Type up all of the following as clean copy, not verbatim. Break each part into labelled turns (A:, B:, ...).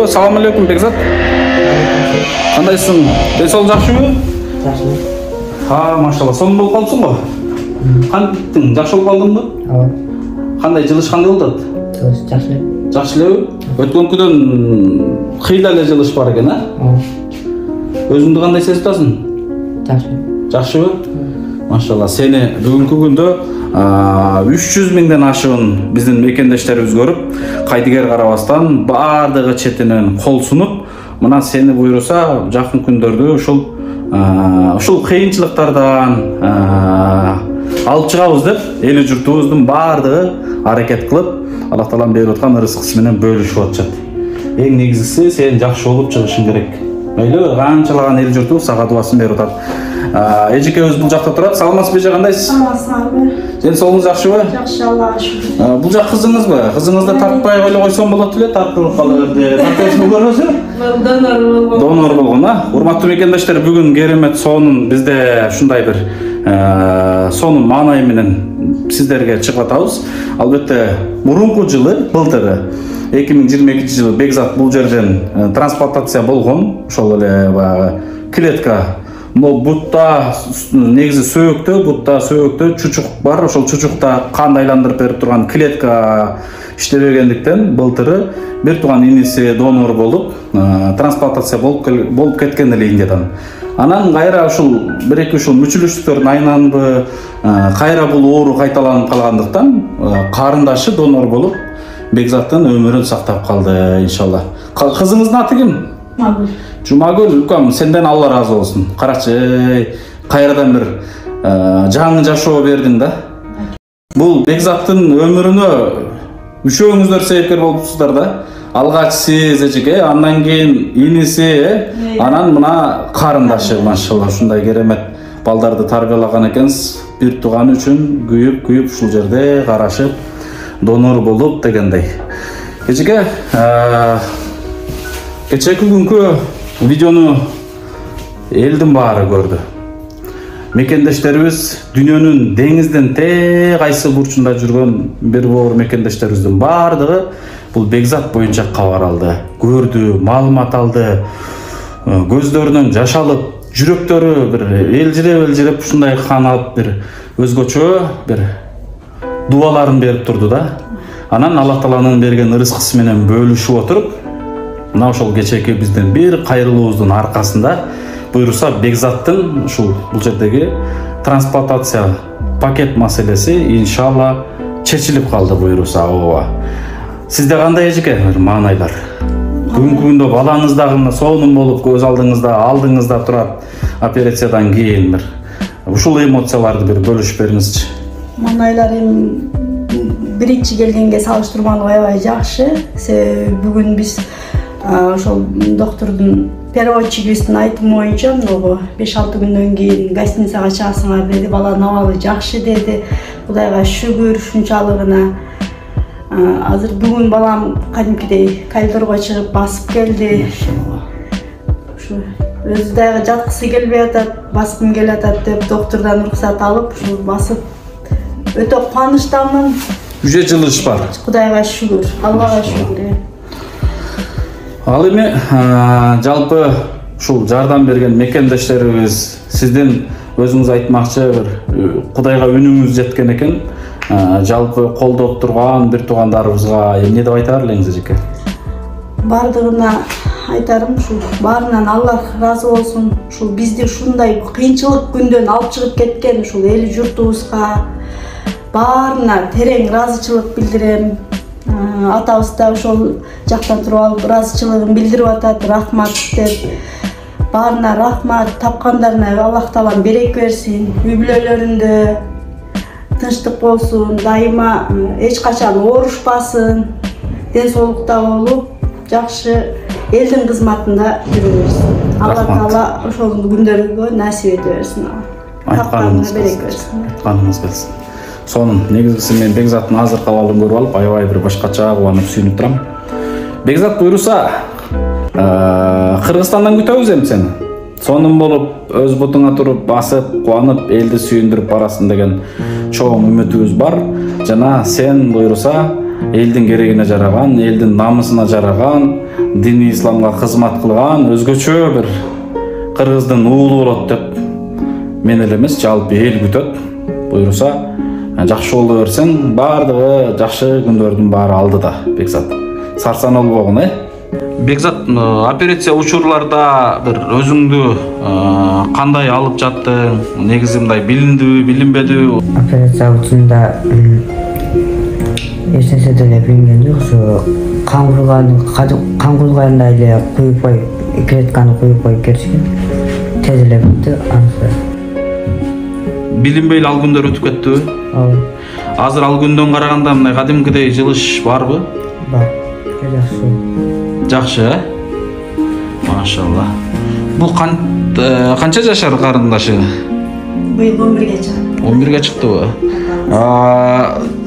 A: Салам алейкум, Бекзат. Кандайсың? Денсаулык жакшыбы?
B: Жакшы.
A: Машалла. Сонун болуп калыпсың го? Кантиң? Жакшы болуп калдыңбы?
B: Ооба.
A: Кандай жылыш кандай болуп атат?
B: Жылыш жакшы.
A: Жакшы элеби? Өткөнкүдөн кыйла эле жылыш бар экен, а?
B: Ооба.
A: Өзүңдү кандай сезип атасың?
B: Жакшы.
A: Жакшыбы? Машалла. Сени бүгүнкү күндө 300 миңден ашыгын биздин мекендештерибиз көрүп, кайдыгер карабастан баардыгы четинен кол сунуп, мына сени буйруса жакын күндөрдө ушул кыйынчылыктардан алып чыгабыз деп, эли журтубуздун баардыгы аракет кылып, Аллах Таалам берип аткан ырыскысы менен бөлүшүп атышат. Эң негизгиси сен жакшы болуп чыгышың керек. Мейлі канчалаган эл журтубуз сага дубасын берип атат. Эжекебиз бул жакта турат. Саламатсызбы эже, кандайсыз?
C: Саламатсызбы?
A: Денсаулыгыңыз жакшыбы?
C: Жакшы, Аллага шүкүр.
A: Бул жак кызыңызбы? Кызыңызды тартпай эле койсом болот эле, тартылып калып тартасың көрөсүң?
C: Донор болгон.
A: Донор болгон, а? Урматтуу мекендештер, бүгүн керемет сонун бизде ушундай бир сонун маанай менен сиздерге чыгып атабыз. Албетте, мурунку жылы, былтыры 2022 жылы Бекзат бул жерден трансплантация болгон. Ошол эле баягы клетка, бутта негизи сөөктө чучук бар. Ошол чучукта кан айландырып берип турган клетка иштебегендиктен былтыры бир тууган иниси донор болуп, трансплантация болуп кеткен эле Индиядан. Анан кайра ушул бир-эки ушул мүчүлүштүктөрдүн айланыбы, кайра бул оору кайталанып калгандыктан карындашы донор болуп Бекзаттын өмүрүн сактап калды, иншалла. Кызыңыздын аты ким?
C: Жумагүл.
A: Жумагүл, укам, сенден Алла разы болсун. Карачы, кайрадан бир жаңы жашоо бердиң да. Бул Бекзаттын өмүрүнө үчөөңүздөр себепкер болупсуздар да. Алгач сиз эжеке, андан кийин иниси, анан мына карындашы, машалла, ушундай керемет балдарды тарбиялаган экенсиз. Бир тууганы үчүн күйүп ушул жерде карашып донор болуп дегендей. Эжеке, кечээки күнкү видеону элдин баары көрдү. Мекендештерибиз дүйнөнүн деңиздин кайсы бурчунда жүргөн бир боор мекендештерибиздин баардыгы бул Бекзат боюнча кабар алды, көрдү, маалымат алды, көздөрүнөн жаш алып, жүрөктөрү бир элжиреп ушундай кан алып бир өзгөчө бир дубаларын берип турду да. Анан Аллах Тааланын берген ырыскысы менен бөлүшүп отуруп, мына ошол кечээки биздин бир кайрылуубуздун аркасында буйруса Бекзаттын ушул бул жердеги трансплантация пакет маселеси иншалла чечилип калды буйруса. Ооба. Сизде кандай эжеке маанайлар? Бүгүнкү күндө балаңыз дагы сонун болуп көз алдыңызда турат операциядан кийин бир ушул эмоцияларды бир бөлүшүп бериңизчи.
C: Маанайлар биринчи келгенге салыштырмалуу аябай жакшы. Бүгүн биз ошол доктордун переводчигибиздин айтымы боюнча 5-6 күндөн кийин гостиницага чыгасыңар деди. Баланын абалы жакшы деди. Кудайга шүгүр ушунчалыгына. Азыр бүгүн балам кадимкидей коридорго чыгып басып келди. Ушу өзү дагы жаткысы келбей атат, баскым келип атат деп доктордон уруксат алып, ушу басып өтө кубанычтамын.
A: Үчө жылыш бар.
C: Кудайга шүгүр, Аллага шүгүр.
A: Ал эми жалпы ушул жардам берген мекендештерибиз, сиздин өзүңүз айтмакчы бир Кудайга үнүңүз жеткен экен. Жалпы колдоп турган бир туугандарыбызга эмне деп айтар элеңиз эжеке?
C: Бардыгына айтарым ушул баарынан Аллах разы болсун. Ушул бизди ушундай кыйынчылык күндөн алып чыгып кеткен ушул эл журтубузга баарына терең ыраазычылык билдирем. Атабыз да ошол жактан туруп алып ыраазычылыгын билдирип атат, рахмат деп. Баарына рахмат, тапкандарына Аллах Таалам береке берсин, үй-бүлөлөрүндө тынчтык болсун, дайыма эч качан оорушпасын, ден соолукта болуп, жакшы элдин кызматында жүрө берсин. Алла Таала ошол күндөргө насип ете берсин.
A: Айтканыңыз береке берсин. Айтканыңыз келсин. Сонун, негизгиси мен Бекзаттын азыркы абалын көрүп алып, аябай бир башкача кубанып сүйүнүп турам. Бекзат буйруса, Кыргызстандан күтөбүз эми сени. Сонун болуп, өз бутуңа туруп, басып, кубанып, элди сүйүндүрүп барасың деген чоң үмүтүбүз бар. Жана сен буйруса, элдин керегине жараган, элдин намысына жараган, дини исламга кызмат кылган өзгөчө бир кыргыздын уулу болот деп мен эле эмес, жалпы эл күтөт. Буюрса, жакшы боло берсең, бардыгы жакшы күндөрдүн баары алдыда, Бекзат. Сарсан болбогун, Бекзат, операция учурларда bir өзүңдү кандай алып жаттың? Негизи мындай билиндиби, билинбедиби?
B: Операция учурунда эч нерсе деле билинген жок. Ошо кан курганда эле куюп кой, клетканы куюп кой керишкен. Тез эле бүтү, анысы.
A: Билинбей эле ал күндөр өтүп кеттиби?
B: Ооба.
A: Азыр ал күндөн караганда мындай кадимкидей жылыш барбы?
B: Бар. Жакшы.
A: Жакшы, Машалла. Бул канча жашар карындашың?
C: Быйыл 11-ге чыкты.
A: 11-ге чыктыбы?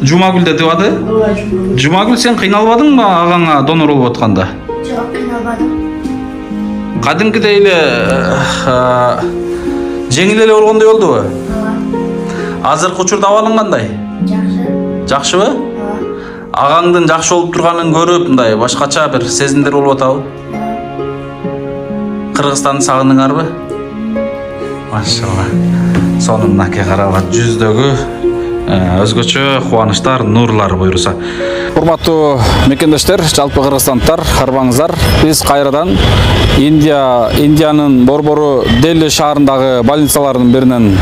A: Жумагүл деп аты?
C: Ооба,
A: Жумагүл, сен кыйналбадыңбы агаңа донор болуп атканда?
C: Жок, кыйналбадым.
A: Кадимкидей эле жеңил эле болгондой болдубу?
C: Ооба.
A: Азыркы учурда абалың кандай?
C: Жакшы.
A: Жакшыбы?
C: Ооба.
A: Агаңдын жакшы болуп турганын көрүп, мындай башкача бир сезимдер болуп атабы? Кыргызстанды сагындыңарбы? Машалла. Сонун наке карап, жүздөгү өзгөчө кубанычтар, нурлар буйруса. Урматтуу мекендештер, жалпы кыргызстандыктар, карабаңыздар. Биз кайрадан Индиянын Борбору Дели шаарындагы больницалардын биринен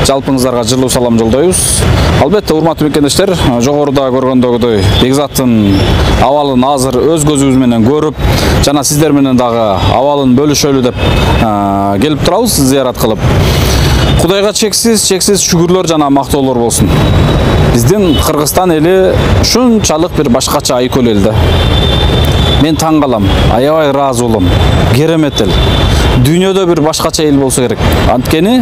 A: жалпыңыздарга жылуу салам жолдойбуз. Албетте, урматтуу мекендештер, жогоруда көргөндөгүдөй Бекзаттын абалын азыр өз көзүбүз менен көрүп, жана сиздер менен дагы абалын бөлүшөлү деп келип турабыз, зыярат кылып. Кудайга чексиз шүгүрлөр жана мактоолор болсун. Биздин Кыргызстан эли ушунчалык бир башкача айкөл эл да. Мен таң калам, аябай ыраазы болом. Керемет эл. Дүйнөдө бир башкача эл болсо керек. Анткени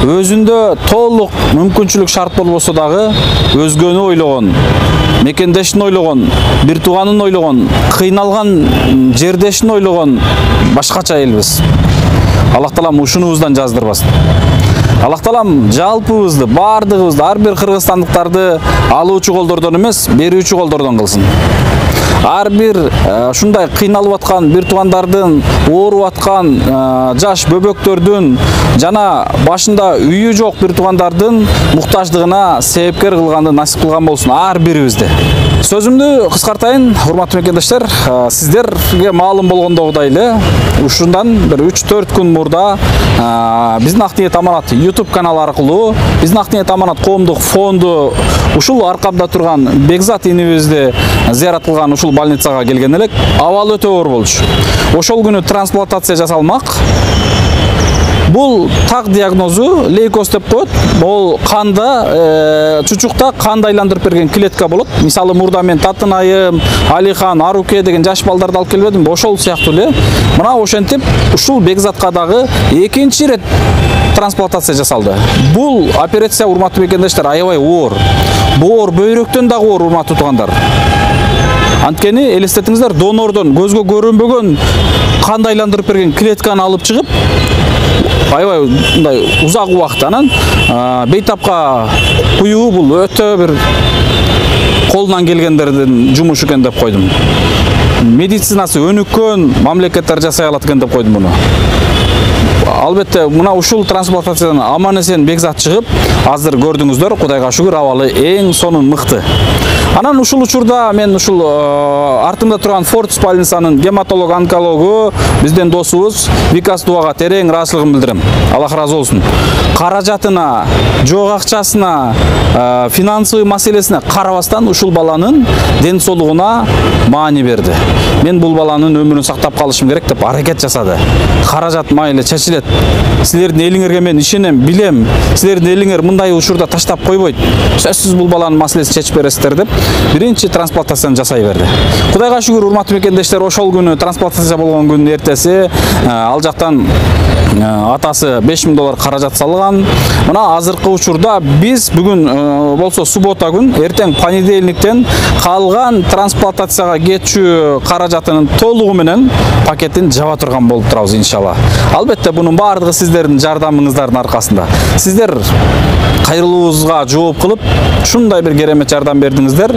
A: өзүндө толук мүмкүнчүлүк шарт болбосо дагы өзгөнү ойлогон, мекендешин ойлогон, бир тууганын ойлогон, кыйналган жердешин ойлогон башкача элбиз. Аллах таалам ушунубуздан жаздырбасын. Аллах таалам жалпыбызды, бардыгыбызды, ар бир кыргызстандыктарды алуучу колдордон эмес, берүүчү колдордон кылсын. Ар бир ушундай кыйналып аткан бир туугандардын, ооруп аткан жаш бөбөктөрдүн жана башында үйү жок бир туугандардын муктаждыгына себепкер кылганды насип кылган болсун ар бирибизде. Сөзүмдү кыскартайын, урматтуу мекендештер, сиздерге маалым болгондогудай эле ушундан бир 3-4 күн мурда биздин Ак ниет аманат YouTube каналы аркылуу биздин Ак ниет аманат коомдук фонду ушул аркамда турган Бекзат инибизди зыярат кылган ушул больницага келген элек. Абалы өтө оор болчу. Ошол күнү трансплантация жасалмак. Бул так диагнозу лейкоз деп коет. Бул канда, чучукта канды айландырып берген клетка болот. Мисалы мурда мен Татынайым, Алихан, Аруке деген жаш балдарды алып келбедим. Ошол сыяктуу эле. Мына ошентип ушул Бекзатка дагы экинчи рет трансплантация жасалды. Бул операция, урматтуу мекендештер, аябай оор. Бул оор бөйрөктөн дагы оор, урматтуу туугандар. Анткени элестетиңиздер, донордон көзгө көрүнбөгөн канды айландырып берген клетканы алып чыгып, аябай мындай узак убакыт анан бейтапка куюу бул өтө бир колунан келгендердин жумушу экен деп койдум. Медицинасы өнүккөн мамлекеттер жасай алат экен деп койдум муну. Албетте, мына ушул трансплантациядан аман эсен Бекзат чыгып, азыр көрдүңүздөр, Кудайга шүгүр, абалы эң сонун мыкты. Анан ушул учурда мен ушул артымда турган Фордс больницанын гематолог-онкологу биздин досубуз Викас Дубага терең ыраазычылыгымды билдирем. Аллах разы болсун. Каражатына, жок акчасына, финансовый маселесине карабастан ушул баланын ден соолугуна маани берди. Мен бул баланын өмүрүн сактап калышым керек деп аракет жасады. Каражат майлы чечилет. Силердин элиңерге мен ишенем, билем. Силердин элиңер мындай учурда таштап койбойт. Сөзсүз бул баланын маселесин чечип бересиздер деп биринчи трансплантацияны жасай берди. Кудайга шүгүр, урматтуу мекендештер, ошол күнү трансплантация болгон күнүн эртеси ал жактан атасы $5000 каражат салган. Мына азыркы учурда биз бүгүн болсо суббота күн, эртең понедельниктен калган трансплантацияга кетчү каражатынын толугу менен пакетин жаба турган болуп турабыз иншалла. Албетте, бунун баардыгы сиздердин жардамыңыздардын аркасында. Сиздер кайрылуубузга жооп кылып ушундай бир керемет жардам бердиңиздер.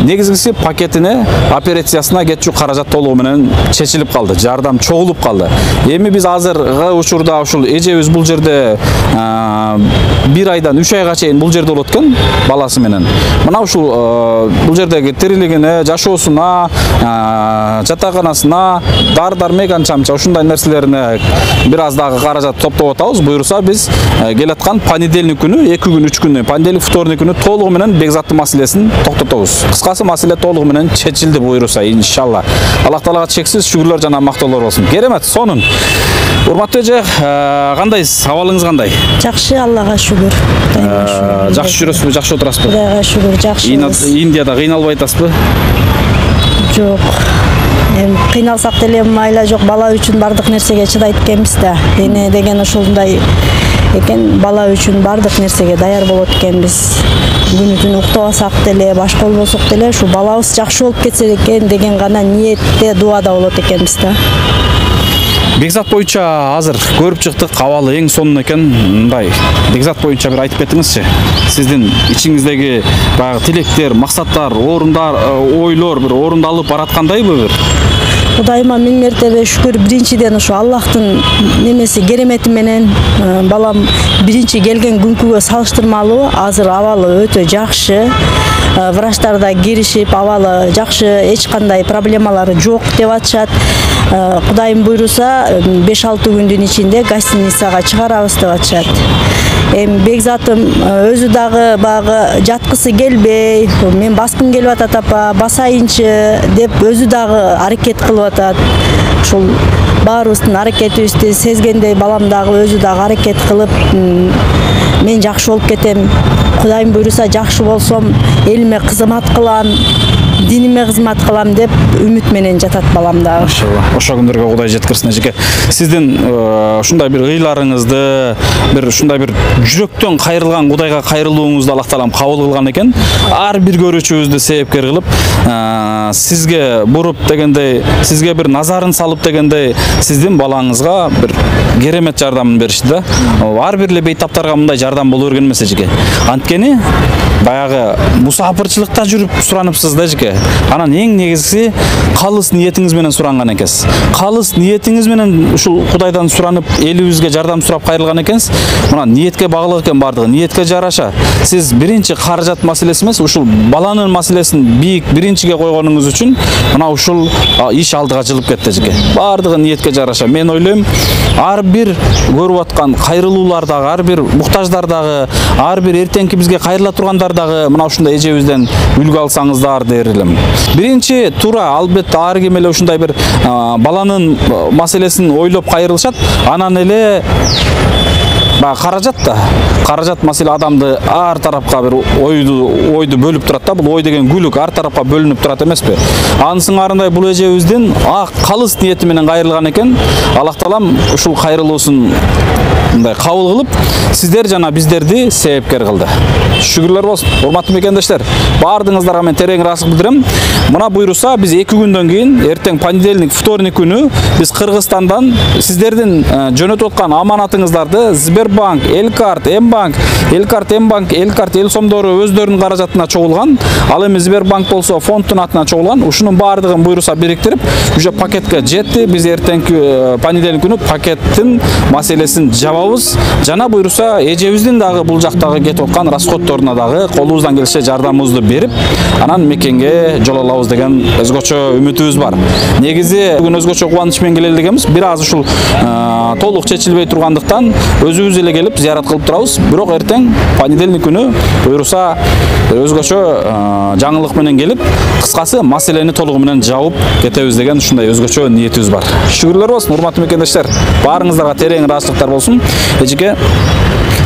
A: Негизгиси пакетине, операциясына кетчү каражат толугу менен чечилип калды. Жардам чогулуп калды. Эми биз азыркы учурда ушул эжебиз бул жерде 1 айдан 3 айга чейин бул жерде болот экен баласы менен. Мына ушул бул жердеги тирилигине, жашоосуна, жатаканасына, дары-дармек анча-мынча ушундай нерселерине бир аз дагы каражат топтоп атабыз. Буюрса биз келаткан понедельник күнү, 2 күн, 3 күн, понедельник, вторник күнү толугу менен бекзаттын маселесин токтотобуз. Кыскасы маселе толугу менен чечилди буюрса иншалла. Аллах Таалага чексиз шүгүрлөр жана мактоолор болсун. Керемет, сонун. Урматтуу эже, кандайсыз? Абалыңыз кандай?
D: Жакшы, Аллага шүгүр.
A: Жакшы жүрөсүзбү, жакшы отурасызбы?
D: Кудайга шүгүр, жакшыбыз.
A: Индияда кыйналбай атасызбы?
D: Жок. Кыйналсак деле майла жок, бала үчүн бардык нерсеге чыдайт экенбиз да. Дене деген ошондой экен, бала үчүн бардык нерсеге даяр болот экенбиз. Күнү-түнү уктабасак деле, башка болбосок деле, ушу балабыз жакшы болуп кетсе экен деген гана ниетте, дуада болот экенбиз да.
A: Бекзат боюнча азыр көрүп чыктык, абалы эң сонун экен. Мындай Бекзат боюнча бир айтып кетиңизчи. Сиздин ичиңиздеги баягы тилектер, максаттар, орундар, ойлор бир орундалып бараткандайбы бир?
D: Кудайыма миң мертебе шүгүр. Биринчиден ушу Аллахтын немеси керемети менен балам биринчи келген күнкүгө салыштырмалуу азыр абалы өтө жакшы. Врачтар да киришип, абалы жакшы, эч кандай проблемалары жок деп атышат. Кудайым буйруса 5-6 күндүн ичинде гостиницага чыгарабыз деп атышат. Эми Бекзатым өзү дагы багы жаткысы келбей, мен баскым келип атат апа, басайынчы деп өзү дагы аракет кылып атат. Ушул баарыбыздын аракетибизди сезгендей балам дагы өзү дагы аракет кылып, мен жакшы болуп кетем. Кудайым буйруса жакшы болсом, элиме кызмат кылам, диниме кызмат кылам деп үмүт менен жатат балам дагы.
A: Иншалла. Ошо күндөргө Кудай жеткирсин эжеке. Сиздин ушундай бир ыйларыңызды, бир ушундай бир жүрөктөн кайрылган Кудайга кайрылууңузду Аллах Таалам кабыл кылган экен. Ар бир көрүүчүбүздү себепкер кылып, сизге буруп дегендей, сизге бир назарын салып дегендей, сиздин балаңызга бир керемет жардамын беришти да. Ар бир эле бейтаптарга мындай жардам боло берген эмес эжеке. Анткени баягы мусафырчылыкта жүрүп сураныпсыз да эжеке. Анан эң негизгиси калыс ниетиңиз менен суранган экенсиз. Калыс ниетиңиз менен ушул Кудайдан суранып, элибизге жардам сурап кайрылган экенсиз. Мына ниетке баглык экен бардыгы. Ниетке жараша. Сиз биринчи каражат маселеси эмес, ушул баланын маселесин бийик биринчиге койгонуңуз үчүн мына ушул иш алдыга жылып кетти эжеке. Бардыгы ниетке жараша. Мен ойлойм, ар бир көрүп аткан кайрылуулардагы, ар бир муктаждардагы, ар бир эртеңки бизге кайрыла тургандар дагы мына ушундай эжебизден үлгү алсаңыздар дер элем. Биринчи туура албетте ар ким эле ушундай бир баланын маселесин ойлоп кайрылышат, анан эле каражат да. Каражат маселе адамды ар тарапка бир ойду бөлүп турат да. Бул ой деген күлүк ар тарапка бөлүнүп турат эмеспи? Анысың арындай бул эжебиздин калыс ниети менен кайрылган экен. Аллах Таалам ушул кайрылуусун мындай кабыл кылып, сиздер жана биздерди себепкер кылды. Шүгүрлөр болсун. Урматтуу мекендештер, баардыгыңыздарга мен терең ыраазычылык билдирем. Мына буйруса биз 2 күндөн кийин эртең понедельник, вторник күнү биз Кыргызстандан сиздердин жөнөтүп аткан аманатыңыздарды Сбербанк, Элкарт, Мбанк, Элкарт, эл сомдору өздөрүнүн каражатына чогулган. Ал эми Сбербанк болсо фонддун атына чогулган. Ушунун баардыгын буйруса бириктирип, уже пакетке жетти. Биз эртеңки понедельник күнү пакеттин маселесин жабабыз. Жана буйруса эжебиздин дагы бул жактагы кетип аткан расходторуна дагы колубуздан келишче жардамыбызды берип, анан мекенге жол алабыз деген өзгөчө үмүтүбүз бар. Негизи бүгүн өзгөчө кубаныч менен келели дегенбиз. Бир аз ушул толук чечилбей тургандыктан өзүбүз эле келип зыярат кылып турабыз. Бирок эртең понедельник күнү буйруса өзгөчө жаңылык менен келип, кыскасы маселени толугу менен жабып кетебиз деген ушундай өзгөчө ниетибиз бар. Шүгүрлөр болсун, урматтуу мекендештер. Баарыңыздарга терең ыраазычылыктар болсун. Эжеке,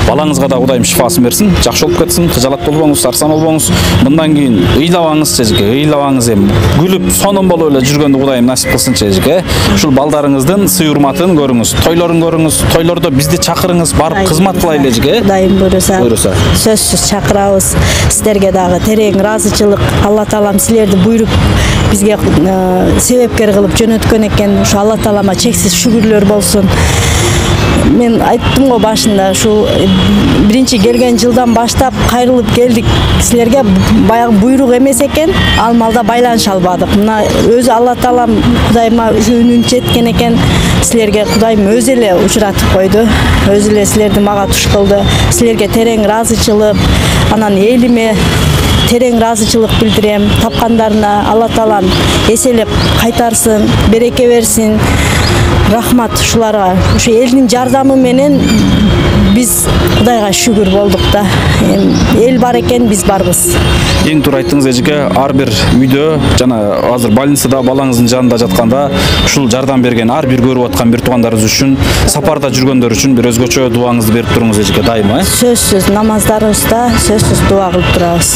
A: балаңызга да Кудайым шифасын берсин, жакшы болуп кетсин, кыжалат болбоңуз, арсан болбоңуз. Мындан кийин ыйлабаңыз эжеке, ыйлабаңыз эми. Күлүп, сонун болуп эле жүргөндү Кудайым насип кылсынчы эжеке. Ушул балдарыңыздын сый-урматын көрүңүз, тойлорун көрүңүз, тойлордо бизди чакырыңыз, барып кызмат кылайлы эжеке.
D: Кудайым буйруса. Сөзсүз чакырабыз. Сиздерге дагы терең ыраазычылык. Алла Таалам силерди буйруп бизге себепкер кылып жөнөткөн экен. Ушу Алла Таалама чексиз шүгүрлөр болсун. мен айттым го башында ушу биринчи келген жылдан баштап кайрылып келдик. Силерге баягы буйрук эмес экен, ал маалда байланыша албадык. Мына өзү Алла Таалам Кудайыма үнүн жеткен экен. Силерге Кудайым өзү эле учуратып койду. Өзү эле силерди мага туш кылды. Силерге терең ыраазычылык, анан элиме терең ыраазычылык билдирем. Тапкандарына Алла Таалам эселеп кайтарсын, береке берсин. Рахмат ушуларга. Ушу элдин жардамы менен биз Кудайга шүгүр болдук да. Эл бар экен, биз барбыз.
A: Эң туура айттыңыз эжеке, ар бир үйдө жана азыр больницада балаңыздын жанында жатканда ушул жардам берген ар бир көрүп аткан бир туугандарыбыз үчүн, сапарда жүргөндөр үчүн бир өзгөчө дуаңызды берип туруңуз эжеке, дайыма.
D: Сөзсүз намаздарыбызда сөзсүз дуа кылып турабыз.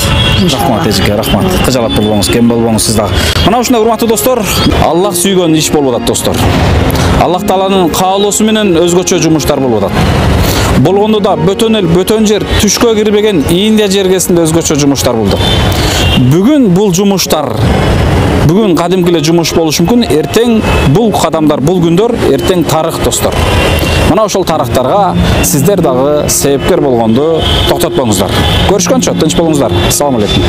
A: Рахмат эжеке, рахмат. Кыжалат болбоңуз, кем болбоңуз сиз дагы. Мына ушундай урматтуу достор, Аллах сүйгөн иш болуп атат достор. Аллах Тааланын каалоосу менен өзгөчө жумуштар болуп атат. Болгондо да бөтөн эл, бөтөн жер, түшкө кирбеген Индия жергесинде өзгөчө жумуштар болду. Бүгүн бул жумуштар, бүгүн кадимки эле жумуш болушу мүмкүн, эртең бул кадамдар, бул күндөр эртең тарых достор. Мына ошол тарыхтарга сиздер дагы себепкер болгонду токтотпоңуздар. Көрүшкөнчө тынч болуңуздар. Ассаламу алейкум.